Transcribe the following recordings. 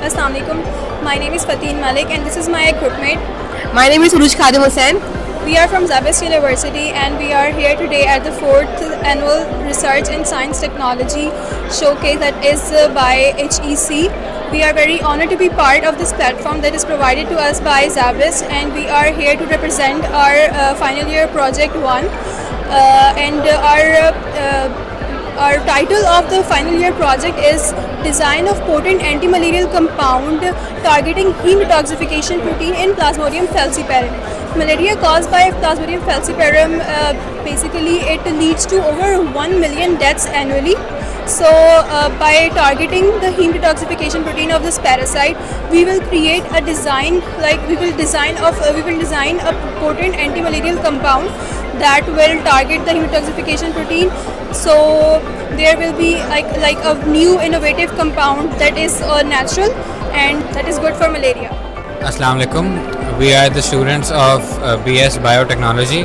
Assalamu alaikum. My name is Fateen Malik and this is my groupmate. My name is Uruj Khadim Hussain. We are from Zabist University and we are here today at the 4th annual Research in Science Technology showcase that is by HEC. We are very honored to be part of this platform that is provided to us by Zabist, and we are here to represent our final year project 1 our title of the final year project is Design of Potent Antimalarial Compound Targeting Heme Detoxification Protein in Plasmodium falciparum. Malaria caused by Plasmodium falciparum, basically it leads to over 1 million deaths annually. So by targeting the heme detoxification protein of this parasite, we will create a design, we will design a potent antimalarial compound that will target the heme detoxification protein. So there will be like a new innovative compound that is natural and that is good for malaria. Assalamu alaikum. We are the students of BS Biotechnology,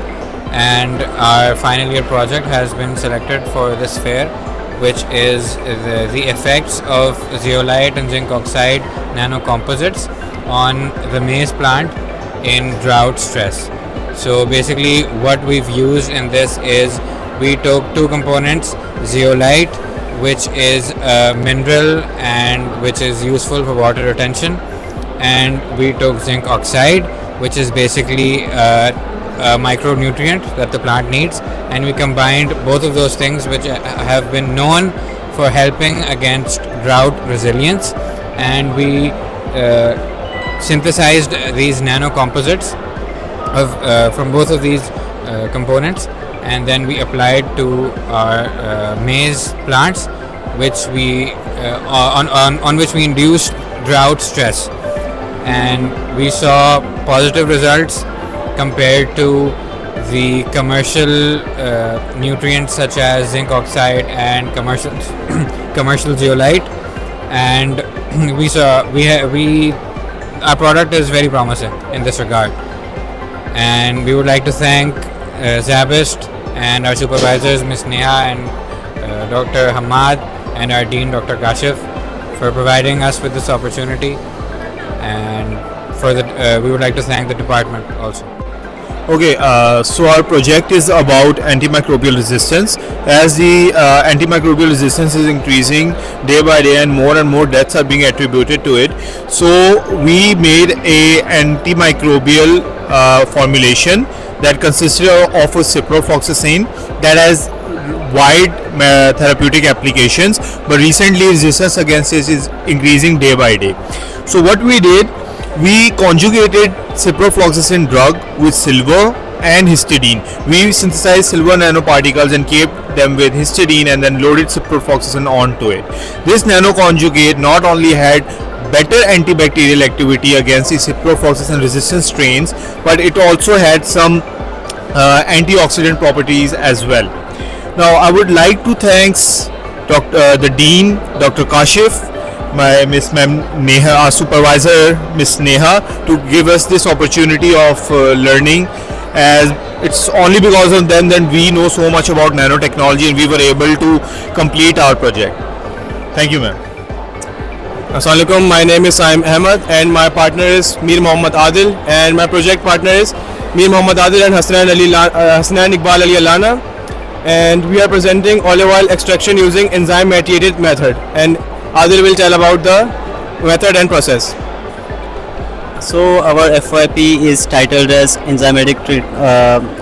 and our final year project has been selected for this fair, which is the effects of zeolite and zinc oxide nanocomposites on the maize plant in drought stress. So basically what we've used in this is we took two components, zeolite, which is a mineral and which is useful for water retention, and we took zinc oxide, which is basically a micronutrient that the plant needs, and we combined both of those things which have been known for helping against drought resilience, and we synthesized these nanocomposites from both of these components, and then we applied to our maize plants, which we on which we induced drought stress, and we saw positive results compared to the commercial nutrients such as zinc oxide and commercial zeolite, and our product is very promising in this regard, and we would like to thank Zabist and our supervisors Ms. Neha and Dr. Hamad and our Dean Dr. Kashif for providing us with this opportunity, and we would like to thank the department also. Okay, so our project is about antimicrobial resistance. As the antimicrobial resistance is increasing day by day and more deaths are being attributed to it, so we made a antimicrobial formulation that consisted of a ciprofloxacin that has wide therapeutic applications, but recently resistance against it is increasing day by day. So what we did, we conjugated ciprofloxacin drug with silver and histidine. We synthesized silver nanoparticles and kept them with histidine and then loaded ciprofloxacin onto it. This nanoconjugate not only had better antibacterial activity against the ciprofloxacin resistant strains, but it also had some antioxidant properties as well. Now I would like to thank the Dean, Dr. Kashif, my Miss Neha, our supervisor Miss Neha, to give us this opportunity of learning, as it's only because of them that we know so much about nanotechnology and we were able to complete our project. Thank you, ma'am. Assalamu alaikum. My name is Saim Ahmed and my partner is Mir Mohammad Adil, and my project partner is Mir Mohammad Adil and Hasnan Iqbal Ali Alana, and we are presenting olive oil extraction using enzyme mediated method, and Adil will tell about the method and process. So our FYP is titled as enzymatic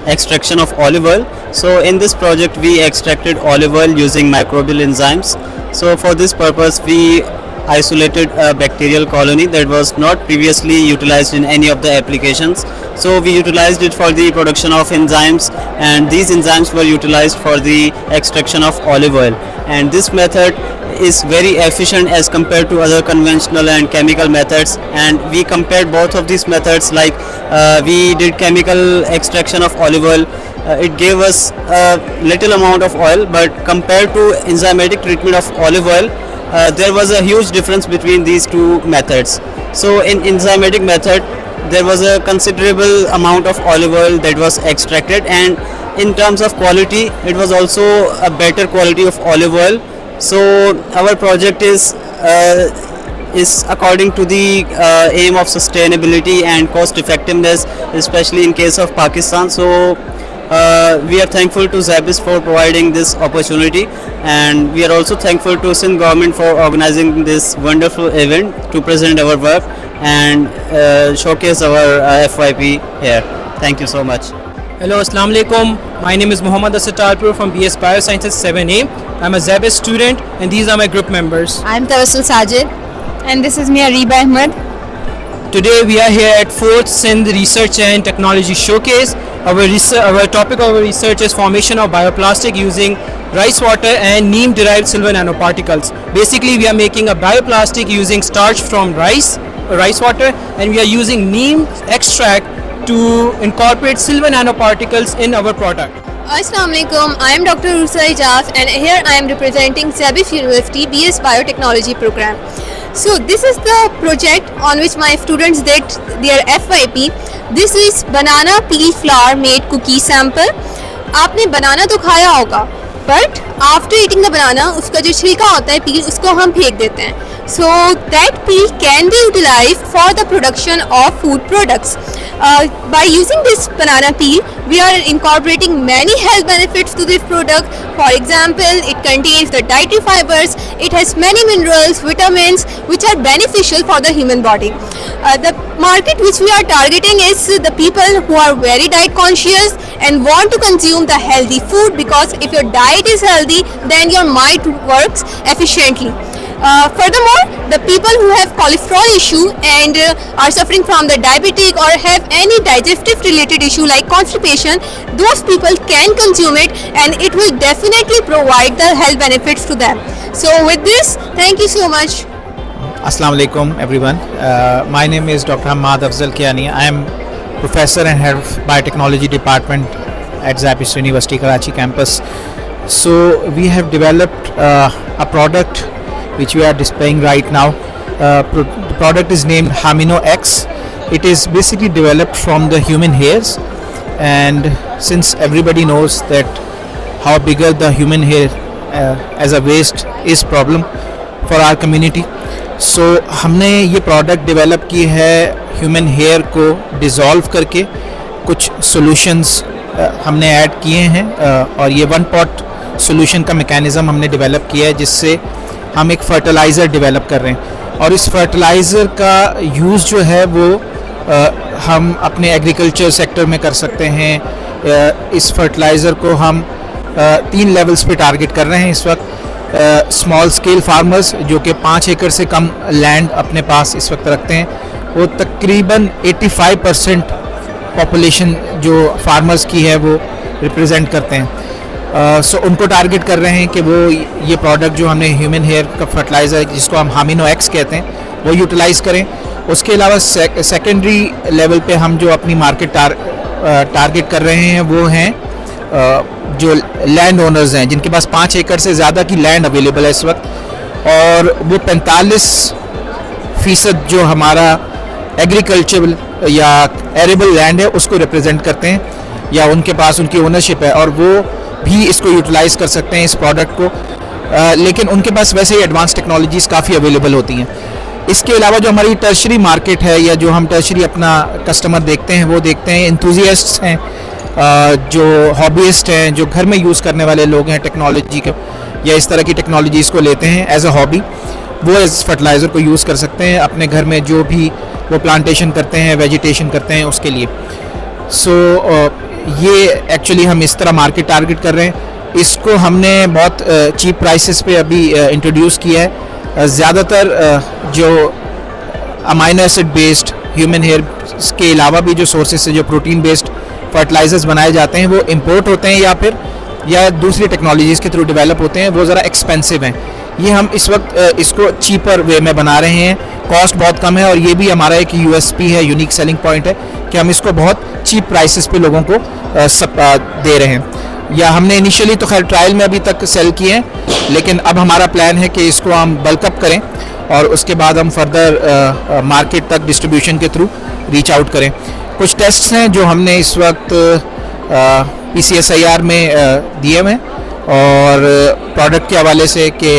extraction of olive oil. So in this project we extracted olive oil using microbial enzymes. So for this purpose we isolated a bacterial colony that was not previously utilized in any of the applications. So we utilized it for the production of enzymes, and these enzymes were utilized for the extraction of olive oil, and this method is very efficient as compared to other conventional and chemical methods. And we compared both of these methods, like we did chemical extraction of olive oil, it gave us a little amount of oil, but compared to enzymatic treatment of olive oil, there was a huge difference between these two methods. So in enzymatic method there was a considerable amount of olive oil that was extracted, and in terms of quality it was also a better quality of olive oil. So our project is is according to the aim of sustainability and cost effectiveness, especially in case of Pakistan. So we are thankful to Zabis for providing this opportunity, and we are also thankful to Sindh government for organizing this wonderful event to present our work and showcase our FYP here. Thank you so much. Hello, Assalamu alaikum. My name is Muhammad Astarpur from BS Biosciences 7A. I'm a Zabis student and these are my group members. I'm Tawassul Sajid. And this is me, Ariba Ahmed. Today we are here at 4th Sindh Research and Technology Showcase. Our topic of our research is formation of bioplastic using rice water and neem derived silver nanoparticles. Basically we are making a bioplastic using starch from rice water, and we are using neem extract to incorporate silver nanoparticles in our product. Assalamu alaikum. I am Dr. Rusa Ijaz and here I am representing Zabif University BS Biotechnology program. So this is the project on which my students did their FYP. This is banana peel flour made cookie sample. आपने बनाना तो खाया होगा, but after eating the banana उसका जो छिलका होता है पील, उसको हम फेंक देते हैं. So that peel can be utilized for the production of food products. By using this banana peel, we are incorporating many health benefits to this product. For example, it contains the dietary fibers, it has many minerals, vitamins which are beneficial for the human body. The market which we are targeting is the people who are very diet conscious and want to consume the healthy food, because if your diet is healthy, then your mind works efficiently. Furthermore, the people who have cholesterol issue and are suffering from the diabetic or have any digestive related issue like constipation, those people can consume it and it will definitely provide the health benefits to them. So with this, thank you so much. Assalamu alaikum everyone. My name is Dr. Hamad Afzal Kiani. I am professor and head of biotechnology department at Zabis University Karachi campus. So we have developed a product which we are displaying right now. The product is named Hamino X. It is basically developed from the human hairs, and since everybody knows that how bigger the human hair as a waste is problem for our community, so हमने ये product develop की है human hair को dissolve करके कुछ solutions हमने add किए हैं, और ये one pot solution का mechanism हमने develop किया है जिससे हम एक फर्टिलाइज़र डेवलप कर रहे हैं. और इस फर्टिलाइज़र का यूज़ जो है वो हम अपने एग्रीकल्चर सेक्टर में कर सकते हैं. इस फर्टिलाइज़र को हम 3 लेवल्स पे टारगेट कर रहे हैं इस वक्त. स्मॉल स्केल फार्मर्स जो कि 5 एकड़ से कम लैंड अपने पास इस वक्त रखते हैं, वो तकरीबन 85% पॉपुलेशन जो फार्मर्स की है वो रिप्रेजेंट करते हैं. सो उनको टारगेट कर रहे हैं कि वो ये प्रोडक्ट जो हमने ह्यूमन हेयर का फर्टिलाइज़र जिसको हम हामिनो एक्स कहते हैं वो यूटिलाइज़ करें. उसके अलावा सेकेंडरी लेवल पे हम जो अपनी मार्केट टारगेट कर रहे हैं वो हैं जो लैंड ओनर्स हैं जिनके पास 5 एकड़ से ज़्यादा की लैंड अवेलेबल है इस वक्त, और वो 45% जो हमारा एग्रीकल्चरल या एरेबल लैंड है उसको रिप्रेजेंट करते हैं, या उनके पास उनकी ओनरशिप है और वो भी इसको यूटिलाइज़ कर सकते हैं इस प्रोडक्ट को. लेकिन उनके पास वैसे ही एडवांस टेक्नोलॉजीज़ काफ़ी अवेलेबल होती हैं. इसके अलावा जो हमारी टर्शरी मार्केट है या जो हम टर्शरी अपना कस्टमर देखते हैं वो देखते हैं इंथुजियास्ट्स हैं, जो हॉबीइस्ट हैं, जो घर में यूज़ करने वाले लोग हैं टेक्नोलॉजी के या इस तरह की टेक्नोलॉजीज़ को लेते हैं एज अ हॉबी, वो इस फर्टिलाइज़र को यूज़ कर सकते हैं अपने घर में जो भी वो प्लांटेशन करते हैं, वेजिटेशन करते हैं उसके लिए. सो ये एक्चुअली हम इस तरह मार्केट टारगेट कर रहे हैं. इसको हमने बहुत चीप प्राइसेस पे अभी इंट्रोड्यूस किया है. ज़्यादातर जो amino acid based human hair के अलावा भी जो सोर्सेज से जो प्रोटीन बेस्ड फर्टिलाइजर्स बनाए जाते हैं वो इंपोर्ट होते हैं या दूसरी टेक्नोलॉजीज़ के थ्रू डेवलप होते हैं, वो ज़रा एक्सपेंसिव हैं. ये हम इस वक्त इसको चीपर वे में बना रहे हैं, कॉस्ट बहुत कम है, और ये भी हमारा एक यूएसपी है, यूनिक सेलिंग पॉइंट है कि हम इसको बहुत चीप प्राइसेस पे लोगों को दे रहे हैं. या हमने इनिशियली तो खैर ट्रायल में अभी तक सेल किए हैं, लेकिन अब हमारा प्लान है कि इसको हम बल्कअप करें और उसके बाद हम फर्दर मार्केट तक डिस्ट्रीब्यूशन के थ्रू रीच आउट करें. कुछ टेस्ट्स हैं जो हमने इस वक्त PCSIR में दिए हुए हैं, और प्रोडक्ट के हवाले से कि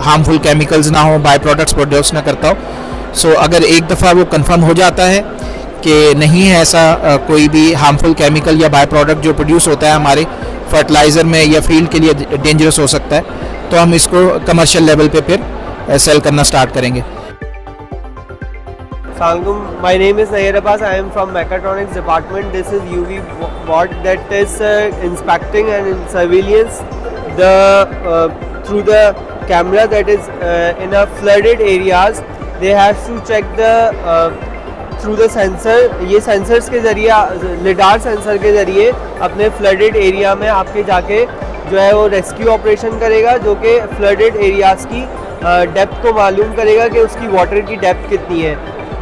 हार्मफुल केमिकल्स ना हो, बाय प्रोडक्ट्स प्रोड्यूस ना करता हो, सो अगर एक दफ़ा वो कंफर्म हो जाता है कि नहीं है ऐसा कोई भी हार्मफुल केमिकल या बाय प्रोडक्ट जो प्रोड्यूस होता है हमारे फर्टिलाइज़र में या फील्ड के लिए डेंजरस हो सकता है, तो हम इसको कमर्शियल लेवल पे फिर सेल करना स्टार्ट करेंगे। Assalamualaikum. My name is Nayar Abbas. I am from Mechatronics department. This is UV bot that is inspecting and surveillance the through the camera that is in a flooded areas. They have to check the through the sensor. ये sensors के ज़रिए lidar sensor के ज़रिए अपने flooded area में आपके जाके जो है वो रेस्क्यू ऑपरेशन करेगा, जो कि flooded areas की डेप्थ को मालूम करेगा कि उसकी वाटर की डेप्थ कितनी है,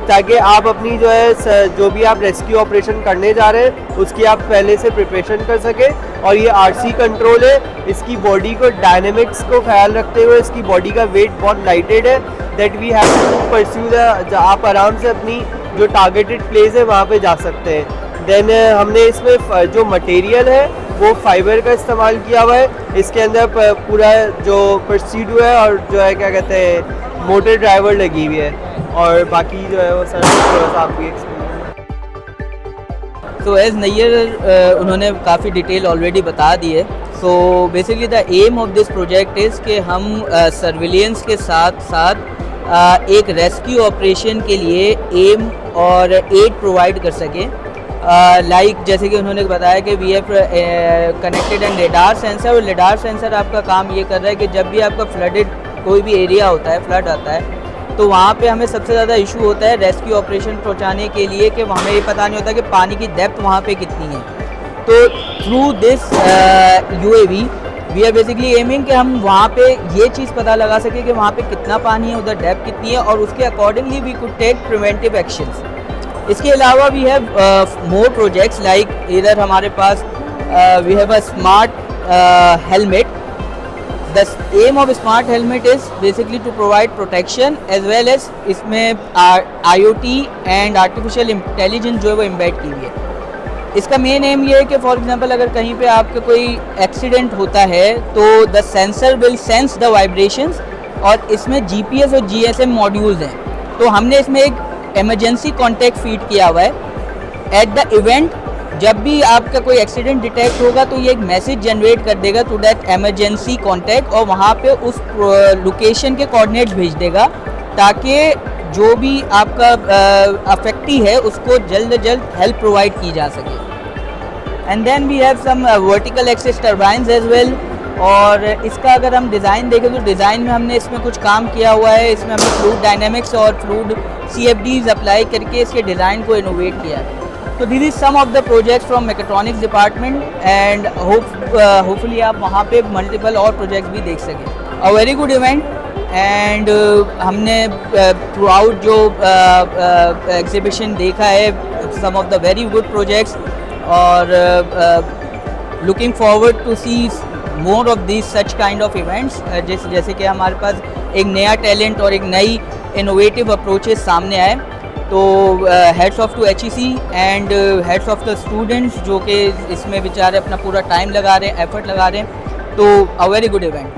ताकि आप अपनी जो है जो भी आप रेस्क्यू ऑपरेशन करने जा रहे हैं उसकी आप पहले से प्रिपरेशन कर सकें। और ये आरसी कंट्रोल है, इसकी बॉडी को डायनेमिक्स को ख्याल रखते हुए इसकी बॉडी का वेट बहुत लाइटेड है, that we have to pursue the, आप आराम से अपनी जो टारगेटेड प्लेस है वहाँ पे जा सकते हैं। देन हमने इसमें जो मटेरियल है वो फाइबर का इस्तेमाल किया हुआ है, इसके अंदर पूरा जो परस्यूड है और जो है क्या कहते हैं मोटर ड्राइवर लगी हुई है, और बाकी जो है वो सर आपकी तो एज नैयर उन्होंने काफ़ी डिटेल ऑलरेडी बता दी है। So basically the aim of this project is कि हम सर्विलेंस के साथ साथ एक रेस्क्यू ऑपरेशन के लिए एम और एड प्रोवाइड कर सकें। लाइक जैसे कि उन्होंने बताया कि we have connected and lidar sensor, और लेडार सेंसर आपका काम ये कर रहा है कि जब भी आपका फ्लडेड कोई भी एरिया होता है, फ्लड आता है, तो वहाँ पे हमें सबसे ज़्यादा इशू होता है रेस्क्यू ऑपरेशन पहुँचाने के लिए कि हमें ये पता नहीं होता कि पानी की डेप्थ वहाँ पे कितनी है। तो through this UAV we are basically aiming कि हम वहाँ पे ये चीज़ पता लगा सकें कि वहाँ पे कितना पानी है, उधर डेप्थ कितनी है, और उसके accordingly we could take preventive actions. इसके अलावा we have more projects like इधर हमारे पास we have a smart helmet. The aim of smart helmet is basically to provide protection as well as इसमें IoT and artificial intelligence जो है वो embed की हुई है। इसका मेन एम ये है कि फॉर एग्जांपल अगर कहीं पे आपका कोई एक्सीडेंट होता है तो the sensor will sense the vibrations, और इसमें GPS और GSM मॉड्यूल्स हैं। तो हमने इसमें एक इमरजेंसी कॉन्टैक्ट फीड किया हुआ है। एट द इवेंट जब भी आपका कोई एक्सीडेंट डिटेक्ट होगा तो ये एक मैसेज जनरेट कर देगा टू दैट इमरजेंसी कॉन्टैक्ट, और वहाँ पे उस लोकेशन के कोऑर्डिनेट्स भेज देगा ताकि जो भी आपका अफेक्टी है उसको जल्द से जल्द हेल्प प्रोवाइड की जा सके। And then we have some vertical axis turbines as well. और इसका अगर हम डिज़ाइन देखें तो डिज़ाइन में हमने इसमें कुछ काम किया हुआ है। इसमें हमने फ्लूइड डायनेमिक्स और फ्लूइड CFDs अप्लाई करके इसके डिज़ाइन को इनोवेट किया है। तो this is some of the projects from mechatronics department, and hopefully आप वहाँ पे मल्टीपल और प्रोजेक्ट्स भी देख सकें। A very good event, and हमने थ्रू आउट जो एग्जीबिशन देखा है some of the very good projects, और looking forward to see more of this such kind of events. जैसे कि हमारे पास एक नया टैलेंट और एक नई इनोवेटिव अप्रोचेस सामने आए। तो heads of to HEC and heads of the students जो कि इसमें बेचारे अपना पूरा टाइम लगा रहे हैं, एफर्ट लगा रहे हैं। तो अ वेरी गुड इवेंट।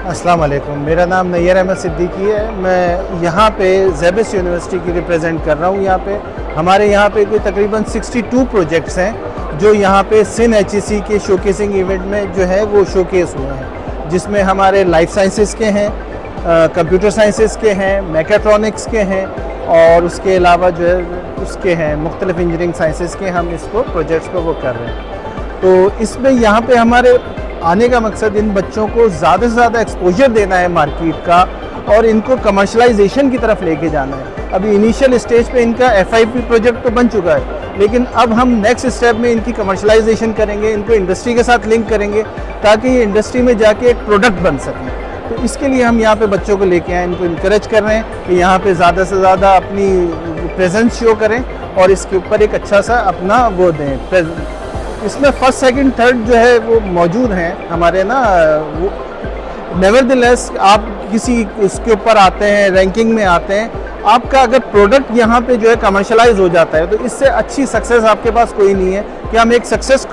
अस्सलाम वालेकुम, मेरा नाम नैयर अहमद सिद्दीकी है। मैं यहाँ पे ज़ेबिस यूनिवर्सिटी की रिप्रेजेंट कर रहा हूँ। यहाँ पे हमारे यहाँ पे कोई तकरीबन 62 प्रोजेक्ट्स हैं जो यहाँ पे सिन HEC के शोकेसिंग इवेंट में जो है वो शोकेस हुए हैं, जिसमें हमारे लाइफ साइंसेस के हैं, कंप्यूटर साइंसेस के हैं, मैकेट्रॉनिक्स के हैं, और उसके अलावा जो है उसके हैं मुख्तलिफ इंजीनियरिंग साइंसेस के। हम इसको प्रोजेक्ट्स को वो कर रहे हैं। तो इसमें यहाँ पे हमारे आने का मकसद इन बच्चों को ज़्यादा से ज़्यादा एक्सपोजर देना है मार्केट का, और इनको कमर्शलाइजेशन की तरफ लेके जाना है। अभी इनिशियल स्टेज पे इनका FIP प्रोजेक्ट तो बन चुका है, लेकिन अब हम नेक्स्ट स्टेप में इनकी कमर्शलाइजेशन करेंगे, इनको इंडस्ट्री के साथ लिंक करेंगे ताकि ये इंडस्ट्री में जाके एक प्रोडक्ट बन सकें। तो इसके लिए हम यहाँ पे बच्चों को लेके आए, इनको इनकरेज कर रहे हैं कि यहाँ पे ज़्यादा से ज़्यादा अपनी प्रेजेंस शो करें और इसके ऊपर एक अच्छा सा अपना वो दें। इसमें फर्स्ट सेकंड थर्ड जो है वो मौजूद हैं हमारे ना। वो नेवरदलेस आप किसी उसके ऊपर आते हैं, रैंकिंग में आते हैं, आपका अगर प्रोडक्ट यहाँ पे जो है कमर्शलाइज हो जाता है तो इससे अच्छी सक्सेस आपके पास कोई नहीं है कि हम एक सक्सेस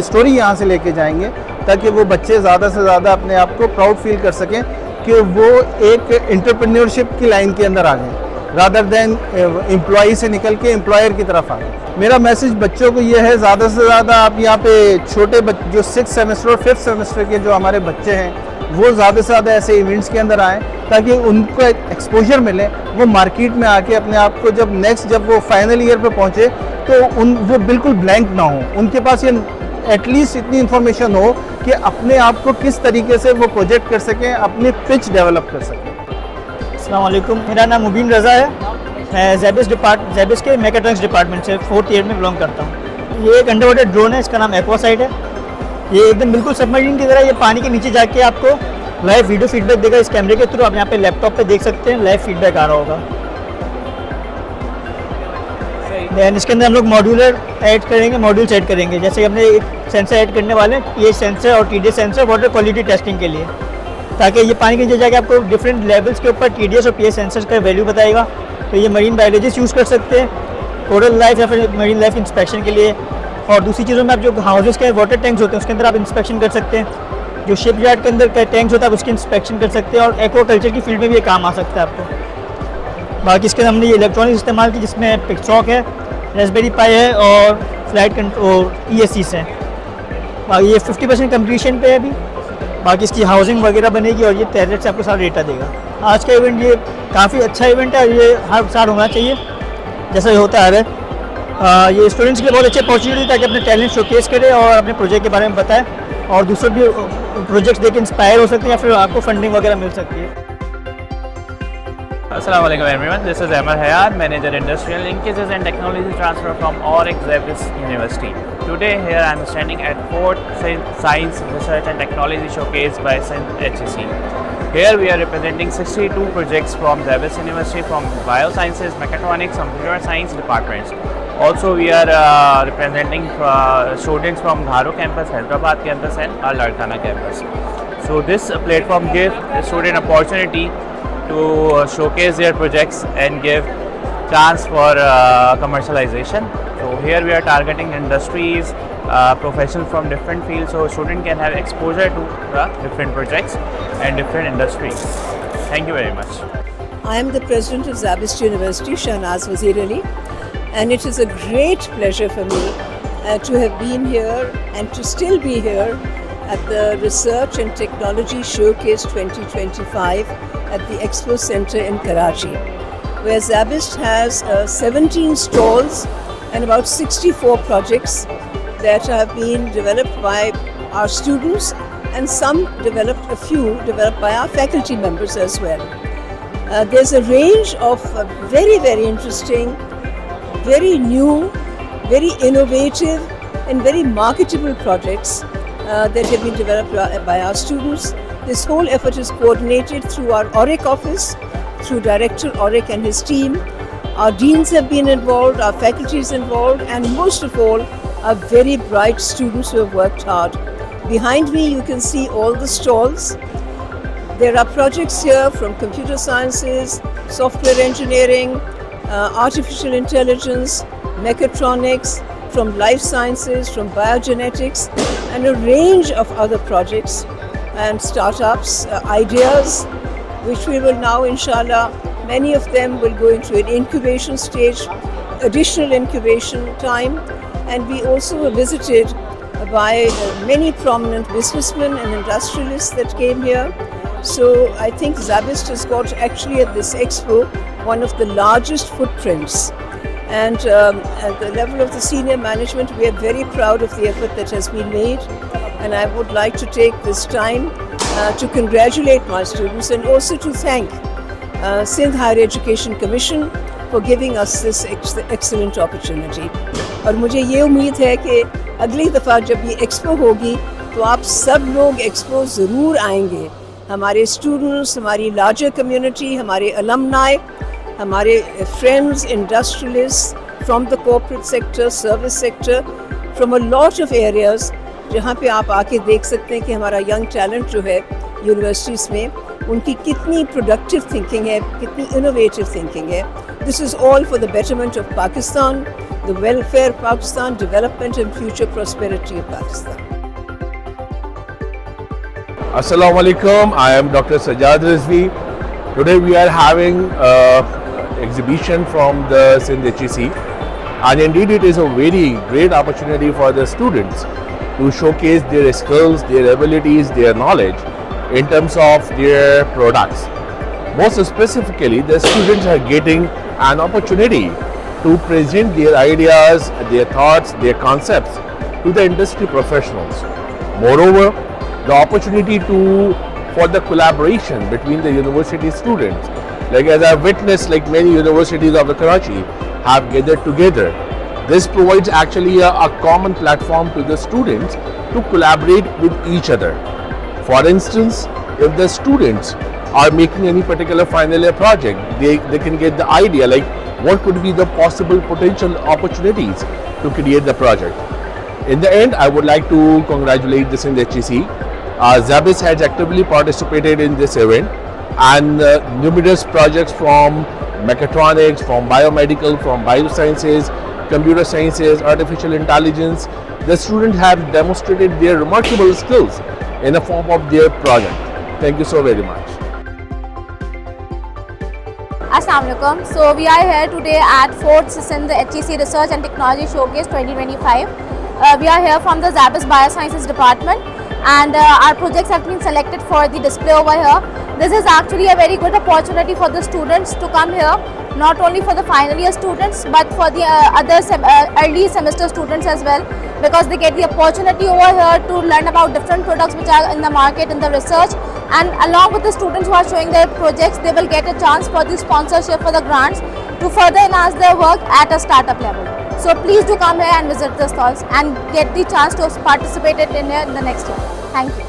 स्टोरी यहाँ से लेके जाएंगे ताकि वो बच्चे ज़्यादा से ज़्यादा अपने आप को प्राउड फील कर सकें कि वो एक एंटरप्रेन्योरशिप की लाइन के अंदर आ गए, रादर देन एम्प्लॉई से निकल के एम्प्लॉयर की तरफ आ गए। मेरा मैसेज बच्चों को ये है, ज़्यादा से ज़्यादा आप यहाँ पे छोटे जो 6th सेमेस्टर और 5th सेमेस्टर के जो हमारे बच्चे हैं वो ज़्यादा से ज़्यादा ऐसे इवेंट्स के अंदर आएँ ताकि उनको एक्सपोजर मिले, वो मार्केट में आके अपने आप को जब वो फाइनल ईयर पे पहुँचे तो वो बिल्कुल ब्लैंक ना हो, उनके पास ये एटलीस्ट इतनी इन्फॉर्मेशन हो कि अपने आप को किस तरीके से वो प्रोजेक्ट कर सकें, अपनी पिच डेवलप कर सकें। अस्सलाम वालेकुम, मेरा नाम मुबीन रज़ा है। मैं ज़ेबिस के मैकेट्रॉनिक्स डिपार्टमेंट से 4th ईयर में बिलोंग करता हूँ। ये एक अंडर वाटर ड्रोन है, इसका नाम एक्वासाइट है। ये एकदम बिल्कुल सबमरीन की तरह ये पानी के नीचे जाके आपको लाइव वीडियो फीडबैक देगा इस कैमरे के थ्रू। आप यहाँ पे लैपटॉप पे देख सकते हैं, लाइव फीडबैक आ रहा होगा। दैन इसके अंदर हम लोग मॉड्यूलर ऐड करेंगे, मॉड्यूल्स ऐड करेंगे। जैसे हमने एक सेंसर ऐड करने वाले हैं, ये सेंसर और TDS sensor water quality testing के लिए, ताकि ये पानी के नीचे जाके आपको डिफरेंट लेवल्स के ऊपर TDS और pH सेंसर्स का वैल्यू बताएगा। तो ये मरीन बायोलॉजिस्ट यूज़ कर सकते हैं कोरल लाइफ या फिर मरीन लाइफ इंस्पेक्शन के लिए। और दूसरी चीज़ों में आप जो हाउसेस के वाटर टैंक्स होते हैं उसके अंदर आप इंस्पेक्शन कर सकते हैं। जो शिप यार्ड के अंदर का टैंक्स होता है उसकी इंस्पेक्शन कर सकते हैं। और एक्वाकल्चर की फील्ड में भी ये काम आ सकता है आपको। बाकी इसके हमने ये इलेक्ट्रॉनिक्स इस्तेमाल की जिसमें पिक्सॉक है, रास्पबेरी पाई है और फ्लाइट और ESCs हैं। बाकी ये 50% कंप्लीशन पे है अभी। बाकी इसकी हाउसिंग वगैरह बनेगी और ये टैबलेट से आपको सारा डेटा देगा। आज का इवेंट ये काफ़ी अच्छा इवेंट है, ये हर साल होना चाहिए जैसा ये होता आ रहा है। ये स्टूडेंट्स के लिए बहुत अच्छी अपॉर्चुनिटी ताकि अपने टैलेंट शोकेस करें और अपने प्रोजेक्ट के बारे में बताएं और दूसरे भी प्रोजेक्ट्स देख के इंस्पायर हो सकते हैं या फिर आपको फंडिंग वगैरह मिल सकती है। Assalamu alaikum everyone, this is Ahmed Hayat, Manager Industrial Linkages and Technology Transfer from ORIC Zebis University. Today here I am standing at 4th Science Research and Technology Showcase by Sindh HEC. Here we are representing 62 projects from Zebis University from Biosciences, Mechatronics, Computer Science departments. Also we are representing students from Dharo campus, Hyderabad campus and our Lardhana campus. So this platform gives the student opportunity to showcase their projects and give chance for commercialization. So here we are targeting industries, professionals from different fields, so student can have exposure to the different projects and different industries. Thank you very much. I am the president of Zabist University, Shahnaz Wazir Ali, and it is a great pleasure for me to have been here and to still be here at the Research and Technology Showcase 2025 at the Expo Center in Karachi, where Zabist has 17 stalls and about 64 projects that have been developed by our students and a few developed by our faculty members as well. There's a range of very, very interesting, very new, very innovative and very marketable projects that have been developed by our students. This whole effort is coordinated through our ORIC office, through Director ORIC and his team. Our deans have been involved, our faculty is involved, and most of all, our very bright students who have worked hard. Behind me, you can see all the stalls. There are projects here from computer sciences, software engineering, artificial intelligence, mechatronics, from life sciences, from biogenetics, and a range of other projects and startups, ideas, which we will now, inshallah, many of them will go into an incubation stage, additional incubation time, and we also were visited by many prominent businessmen and industrialists that came here. So I think Zabist has got actually at this expo one of the largest footprints. And at the level of the senior management, we are very proud of the effort that has been made. And I would like to take this time to congratulate my students and also to thank Sindh Higher Education Commission for giving us this excellent opportunity. और मुझे ये उम्मीद है कि अगली दफ़ा जब ये एक्सपो होगी तो आप सब लोग एक्सपो ज़रूर आएंगे। हमारे स्टूडेंट्स, हमारी लार्जर कम्युनिटी, हमारे अलमनाई, हमारे friends, industrialist from the corporate sector, service sector, from a lot of areas, जहाँ पे आप आके देख सकते हैं कि हमारा यंग टैलेंट जो है यूनिवर्सिटीज़ में उनकी कितनी प्रोडक्टिव थिंकिंग है, कितनी इनोवेटिव थिंकिंग है। This is all for the betterment of Pakistan, the welfare of Pakistan, development and future prosperity of Pakistan. Assalamu alaikum. I am Dr. Sajjad Rizvi. Today we are having exhibition from the Sindh HEC, and indeed it is a very great opportunity for the students to showcase their skills, their abilities, their knowledge in terms of their products. Most specifically, the students are getting an opportunity to present their ideas, their thoughts, their concepts to the industry professionals. Moreover, the opportunity for the collaboration between the university students, like as I've witnessed, like many universities of the Karachi have gathered together. This provides actually a common platform to the students to collaborate with each other. For instance, if the students are making any particular final year project, they can get the idea like what could be the possible potential opportunities to create the project. In the end, I would like to congratulate the Sindh HEC. Zabis has actively participated in this event, and numerous projects from mechatronics, from biomedical, from biosciences, computer sciences, artificial intelligence, the students have demonstrated their remarkable skills in the form of their project. Thank you so very much. Assalamualaikum. So we are here today at 4th Sindh HEC Research and Technology Showcase 2025. We are here from the Zabis Biosciences Department, and our projects have been selected for the display over here. This is actually a very good opportunity for the students to come here, not only for the final year students but for the early semester students as well, because they get the opportunity over here to learn about different products which are in the market, in the research, and along with the students who are showing their projects, they will get a chance for the sponsorship, for the grants, to further enhance their work at a startup level. So please do come here and visit the stalls and get the chance to participate in here in the next year. Thank you.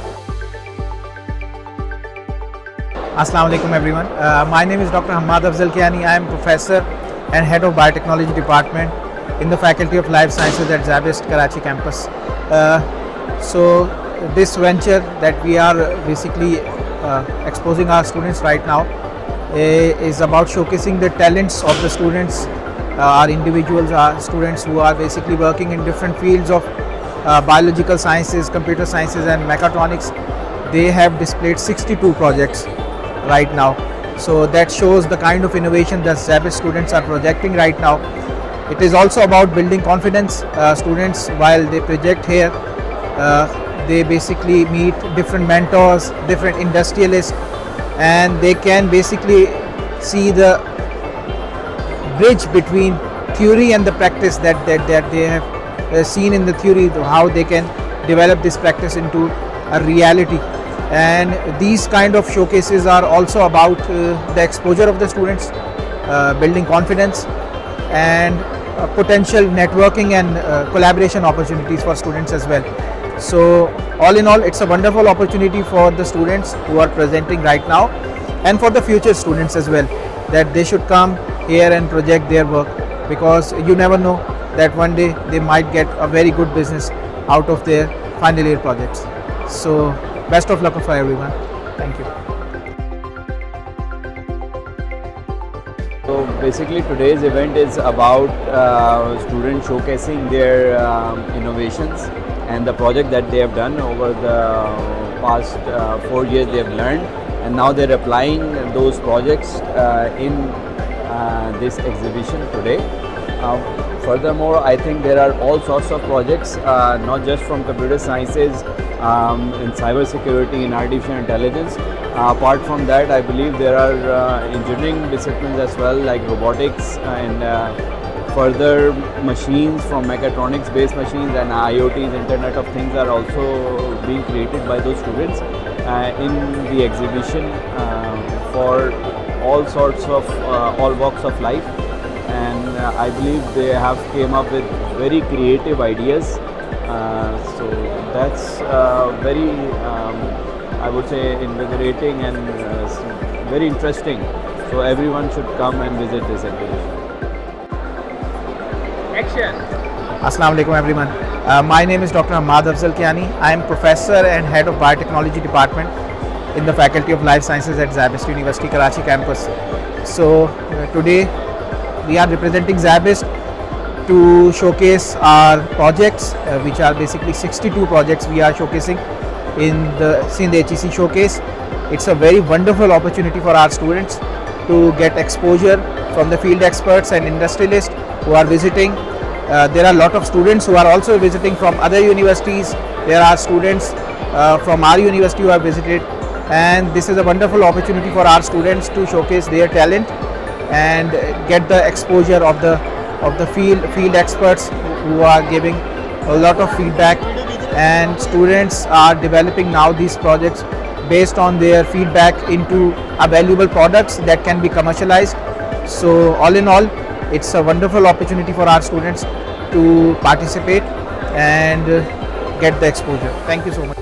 Assalamu alaikum everyone. My name is Dr. Hamad Afzal Kiani. I am professor and head of biotechnology department in the Faculty of Life Sciences at Zabis Karachi campus. So this venture that we are basically exposing our students right now is about showcasing the talents of the students, our individuals, our students who are basically working in different fields of biological sciences, computer sciences and mechatronics. They have displayed 62 projects right now. So that shows the kind of innovation that Zabis students are projecting right now. It is also about building confidence. Students, while they project here, they basically meet different mentors, different industrialists, and they can basically see the bridge between theory and the practice that they have seen in the theory, how they can develop this practice into a reality. And these kind of showcases are also about the exposure of the students, building confidence and potential networking and collaboration opportunities for students as well. So all in all, it's a wonderful opportunity for the students who are presenting right now, and for the future students as well, that they should come here and project their work, because you never know that one day they might get a very good business out of their final year projects. So best of luck for everyone. Thank you. So basically today's event is about students showcasing their innovations and the project that they have done over the past 4 years. They have learned, and now they're applying those projects in this exhibition today. Furthermore, I think there are all sorts of projects, not just from computer sciences, in cyber security, in artificial intelligence. Apart from that, I believe there are engineering disciplines as well, like robotics and further machines from mechatronics based machines, and IoTs, Internet of Things, are also being created by those students in the exhibition for all sorts of all walks of life. And I believe they have came up with very creative ideas. So that's very, I would say, invigorating and very interesting. So everyone should come and visit this exhibition. Action! Assalamu alaikum everyone. My name is Dr. Hamad Afzal Kiani. I am professor and head of biotechnology department in the Faculty of Life Sciences at Zabis University Karachi campus. So today we are representing Zabis to showcase our projects, which are basically 62 projects we are showcasing. in the Sindh HEC showcase. It's a very wonderful opportunity for our students to get exposure from the field experts and industrialists who are visiting. There are a lot of students who are also visiting from other universities. There are students from our university who have visited, and this is a wonderful opportunity for our students to showcase their talent and get the exposure of the field experts who are giving a lot of feedback, and students are developing now these projects based on their feedback into a valuable products that can be commercialized. So all in all, it's a wonderful opportunity for our students to participate and get the exposure. Thank you so much.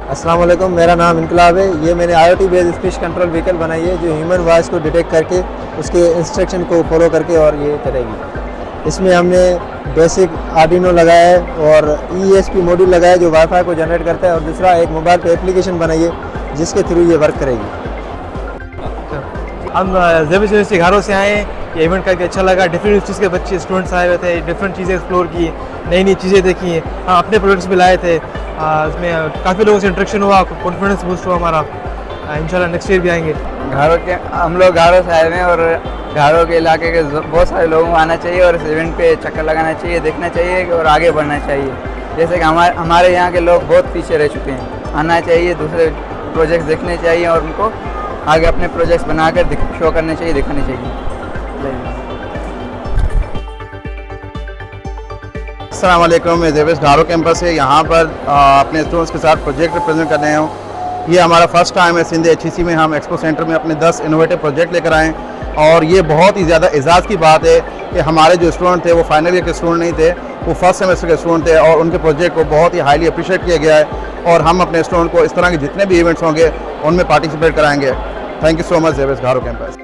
अस्सलाम वालेकुम, मेरा नाम इनकलाब है। ये मैंने IoT based speech control vehicle बनाई है जो ह्यूमन वॉइस को डिटेक्ट करके उसके इंस्ट्रक्शन को फॉलो करके और ये करेगी। इसमें हमने बेसिक आर्डिनो लगाया है और ESP मॉड्यूल लगाया है जो वाईफाई को जनरेट करता है, और दूसरा एक मोबाइल पे एप्लीकेशन बनाई है जिसके थ्रू ये वर्क करेगी। हम ज़ेबिस यूनिवर्सिटी घारों से आए, ये इवेंट करके अच्छा लगा। डिफरेंट यूनिवर्सिटीज़ के बच्चे स्टूडेंट्स आए हुए थे, डिफरेंट चीज़ें एक्सप्लोर की, नई नई चीज़ें देखी, हम अपने प्रोडक्ट्स भी लाए थे। इसमें काफ़ी लोगों से इंटरेक्शन हुआ, कॉन्फिडेंस बूस्ट हुआ हमारा। इंशाल्लाह नेक्स्ट ईयर भी आएंगे। घारों के हम लोग घारों से आए हुए हैं और घारों के इलाके के बहुत सारे लोगों को आना चाहिए और इस इवेंट पे चक्कर लगाना चाहिए, देखना चाहिए और आगे बढ़ना चाहिए। जैसे कि हमारे यहाँ के लोग बहुत पीछे रह चुके हैं, आना चाहिए, दूसरे प्रोजेक्ट्स देखने चाहिए और उनको आगे अपने प्रोजेक्ट्स बनाकर शो करने चाहिए, दिखाने चाहिए। अस्सलाम वालेकुम, मैं ज़ेबिस घारो कैंपस से यहाँ पर अपने स्टूडेंट्स के साथ प्रोजेक्ट रिप्रेजेंट करने आया हूँ। ये हमारा फर्स्ट टाइम है सिंध HEC में हम एक्सपो सेंटर में अपने 10 इनोवेटिव प्रोजेक्ट लेकर आए, और ये बहुत ही ज़्यादा एजाज़ की बात है कि हमारे जो स्टूडेंट थे वो फाइनल ईयर के स्टूडेंट नहीं थे, वो फर्स्ट सेमेस्टर के स्टूडेंट थे, और उनके प्रोजेक्ट को बहुत ही हाईली अप्रिशिएट किया गया है, और हम अपने स्टूडेंट को इस तरह के जितने भी इवेंट्स होंगे उनमें पार्टिसिपेट कराएंगे। Thank you so much SZABIST Gharo campus.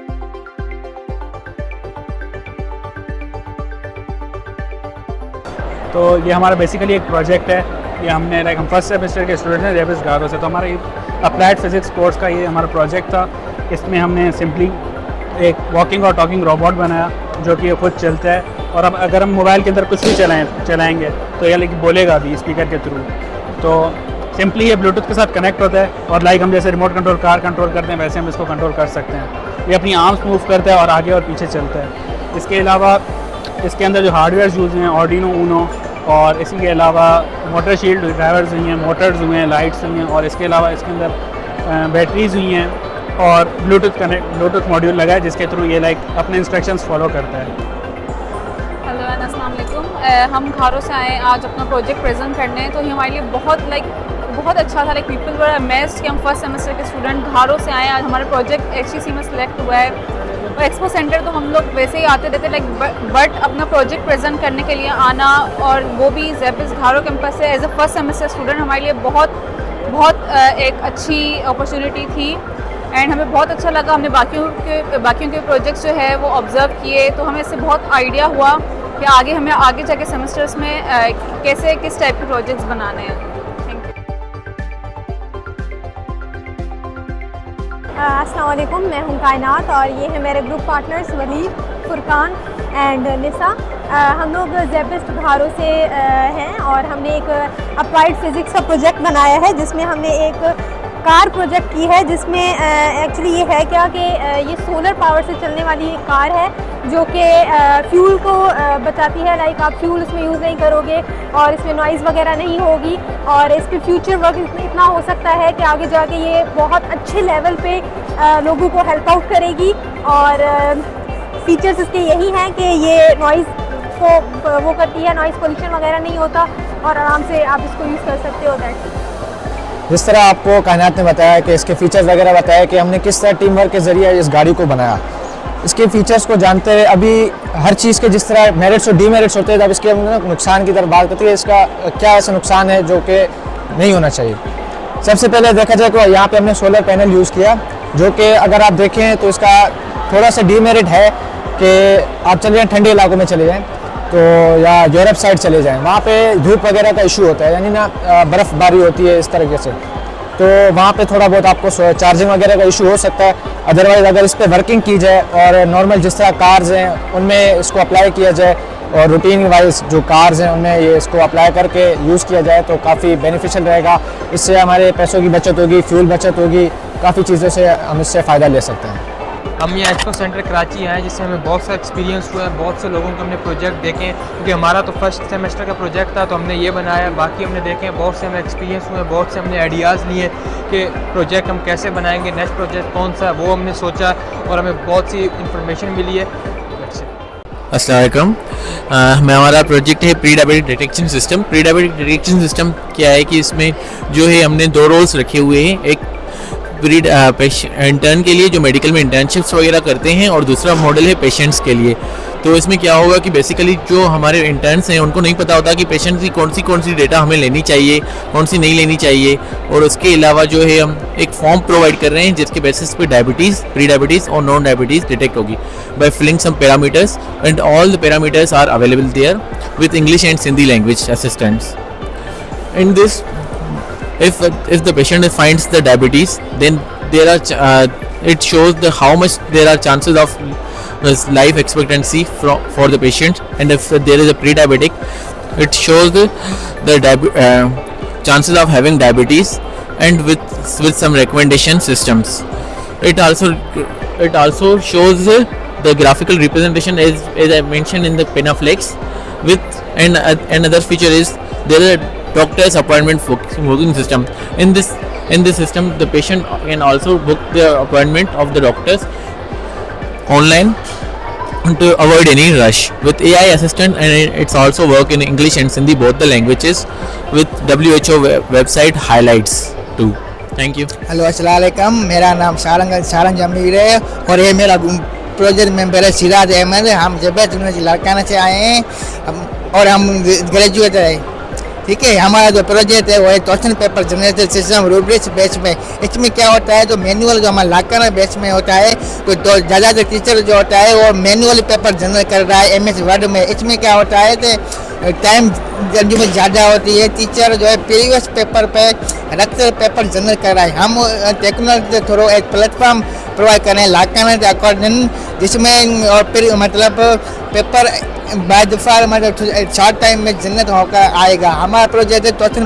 तो ये हमारा बेसिकली एक प्रोजेक्ट है, ये हमने हम फर्स्ट सेमेस्टर के स्टूडेंट हैं ज़ेबिस घारो से, तो हमारा ये अप्लाइड फिजिक्स कोर्स का ये हमारा प्रोजेक्ट था। इसमें हमने सिंपली एक वॉकिंग और टॉकिंग रोबोट बनाया जो कि खुद चलता है, और अब अगर हम मोबाइल के अंदर कुछ भी चलाएँगे तो ये बोलेगा भी स्पीकर के थ्रू। तो सिंपली ये ब्लूटूथ के साथ कनेक्ट होता है, और हम जैसे रिमोट कंट्रोल कार कंट्रोल करते हैं वैसे हम इसको कंट्रोल कर सकते हैं। ये अपनी आर्म्स मूव करता है और आगे और पीछे चलता है। इसके अलावा इसके अंदर जो हार्डवेयर यूज़ हुए हैं आर्डिनो ऊनो, और इसी के अलावा मोटर शील्ड ड्राइवर्स हुई हैं, मोटर्स हुए हैं, लाइट्स हुई हैं, और इसके अलावा इसके अंदर बैटरीज हुई हैं और ब्लूटूथ मॉड्यूल लगा है जिसके थ्रू ये अपने इंस्ट्रक्शंस फॉलो करता है। हेलो एंड अस्सलाम वालेकुम, हम घारों से आए आज अपना प्रोजेक्ट प्रेजेंट करने, तो ये हमारे लिए बहुत अच्छा था। पीपल वर अमेज्ड कि हम फर्स्ट सेमेस्टर के स्टूडेंट घारों से आए, आज हमारा प्रोजेक्ट HEC में सिलेक्ट हुआ है। और एक्सपो सेंटर तो हम लोग वैसे ही आते रहते बट अपना प्रोजेक्ट प्रेजेंट करने के लिए आना, और वो भी ज़ेबिस घारो कैंपस से as a first semester student, हमारे लिए बहुत एक अच्छी अपॉर्चुनिटी थी, एंड हमें बहुत अच्छा लगा। हमने बाकियों के प्रोजेक्ट्स जो है वो ऑब्ज़र्व किए, तो हमें इससे बहुत आइडिया हुआ कि हमें आगे जाके सेमेस्टर्स में किस टाइप के प्रोजेक्ट्स बनाने हैं। अस्सलाम वालेकुम, मैं हूं कायनात और ये है मेरे group partners Waleed, Furqan and Nisa. हम लोग ज़ेबिस घारो से हैं और हमने एक अप्लाइड फिज़िक्स का प्रोजेक्ट बनाया है जिसमें हमने एक कार प्रोजेक्ट की है, जिसमें एक्चुअली ये है क्या कि ये सोलर पावर से चलने वाली एक कार है जो कि फ्यूल को बचाती है। आप फ्यूल इसमें यूज़ नहीं करोगे और इसमें नॉइज़ वगैरह नहीं होगी, और इसके फ्यूचर वर्क इतना हो सकता है कि आगे जाके ये बहुत अच्छे लेवल पे लोगों को हेल्प आउट करेगी। और फीचर्स इसके यही हैं कि ये नॉइज़ को वो करती है, नॉइज़ पोल्यूशन वगैरह नहीं होता, और आराम से आप इसको यूज़ कर सकते हो। दैट जिस तरह आपको कायनात ने बताया कि इसके फीचर्स वगैरह बताया कि हमने किस तरह टीम वर्क के ज़रिए इस गाड़ी को बनाया, इसके फीचर्स को जानते हुए अभी हर चीज़ के जिस तरह मेरिट्स और डीमेरिट्स होते हैं, जब इसके नुकसान की तरफ बात करते हैं, इसका क्या ऐसा नुकसान है जो कि नहीं होना चाहिए। सबसे पहले देखा जाए तो यहाँ पे हमने सोलर पैनल यूज़ किया, जो कि अगर आप देखें तो इसका थोड़ा सा डीमेरिट है कि आप चले जाएँ ठंडे इलाकों में चले जाएँ तो, या यूरोप साइड चले जाएँ, वहाँ पे धूप वगैरह का इशू होता है, यानी ना बर्फ़बारी होती है इस तरीके से, तो वहाँ पे थोड़ा बहुत आपको चार्जिंग वगैरह का इशू हो सकता है। अदरवाइज़ अगर इस पर वर्किंग की जाए और नॉर्मल जिस तरह कार्स हैं उनमें इसको अप्लाई किया जाए और रूटीन वाइज जो कार्स हैं उनमें ये इसको अप्लाई करके यूज़ किया जाए तो काफ़ी बेनिफिशियल रहेगा। इससे हमारे पैसों की बचत होगी, फ्यूल बचत होगी, काफ़ी चीज़ों से हम इससे फ़ायदा ले सकते हैं। हम यहाँ एक्सपो सेंटर कराची आए जिससे हमें बहुत सा एक्सपीरियंस हुआ है, बहुत से लोगों के हमने प्रोजेक्ट देखे, क्योंकि हमारा तो फर्स्ट सेमेस्टर का प्रोजेक्ट था तो हमने ये बनाया, बाकी हमने देखे, बहुत से हमें एक्सपीरियंस हुए, बहुत से हमने आइडियाज़ लिए कि प्रोजेक्ट हम कैसे बनाएंगे, नेक्स्ट प्रोजेक्ट कौन सा वो हमने सोचा और हमें बहुत सी इंफॉर्मेशन मिली है। अस्सलाम वालेकुम। हमारा प्रोजेक्ट है pre diabetic detection system. Pre diabetic detection system क्या है कि इसमें जो है हमने दो रोल्स रखे हुए हैं, एक प्री इंटर्न के लिए जो मेडिकल में इंटर्नशिप्स वगैरह करते हैं और दूसरा मॉडल है पेशेंट्स के लिए। तो इसमें क्या होगा कि बेसिकली जो हमारे इंटर्न्स हैं उनको नहीं पता होता कि पेशेंट्स की कौन सी डेटा हमें लेनी चाहिए, कौन सी नहीं लेनी चाहिए, और उसके अलावा जो है हम एक फॉर्म प्रोवाइड कर रहे हैं जिसके बेसिस पे डायबिटीज़, प्री डायबिटीज़ और नॉन डायबिटीज़ डिटेक्ट होगी by filling some parameters and all the parameters are available there with English and Sindhi language assistants. In this if the patient finds the diabetes, then there are it shows the how much there are chances of life expectancy for the patient, and if there is a pre-diabetic, it shows the chances of having diabetes and with some recommendation systems. It also shows the graphical representation as I mentioned in the Penaflex with and another feature is there is a doctor's appointment booking system. In this system, the patient can also book the appointment of the doctors online to avoid any rush with AI assistant, and it's also work in English and Sindhi both the languages with WHO website highlights too. Thank you. Hello अस्सलाम वालेकुम, मेरा नाम सारंग जमीर है और ये मेरा project member है सिराज अहमद। हम जबेत यूनिवर्सिटी लाड़काना से आए हैं और हम ग्रेजुएट है। ठीक है, हमारा जो प्रोजेक्ट है वो है question paper generator system rubrics base में। इसमें क्या होता है, जो मैनुअल जो हमारा लाड़काना बेस में होता है तो ज़्यादातर टीचर जो होता है वो मैनुअली पेपर जनरेट कर रहा है MS वर्ड में। इसमें क्या होता है कि टाइम कंज्यूमर ज़्यादा होती है, टीचर जो है प्रीवियस पेपर पे रखकर पेपर जनरेट कर रहा है। हम टेक्नोलॉजी के थ्रू एक प्लेटफॉर्म प्रोवाइड कर रहे हैं लाड़काना के अकॉर्डिंग, जिसमें और फिर मतलब पेपर बाय डिफॉल्ट मतलब शॉर्ट टाइम में जनरेट होकर आएगा। हमारा प्रोजेक्ट है question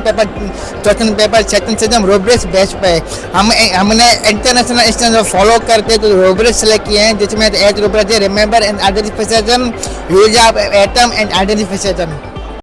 paper second system rubrics base पे। हमने इंटरनेशनल स्टैंडर्ड फॉलो करके तो रूब्रिक्स सेलेक्ट किए हैं, जिसमें as rubrics remember and identification, use of atom and identification.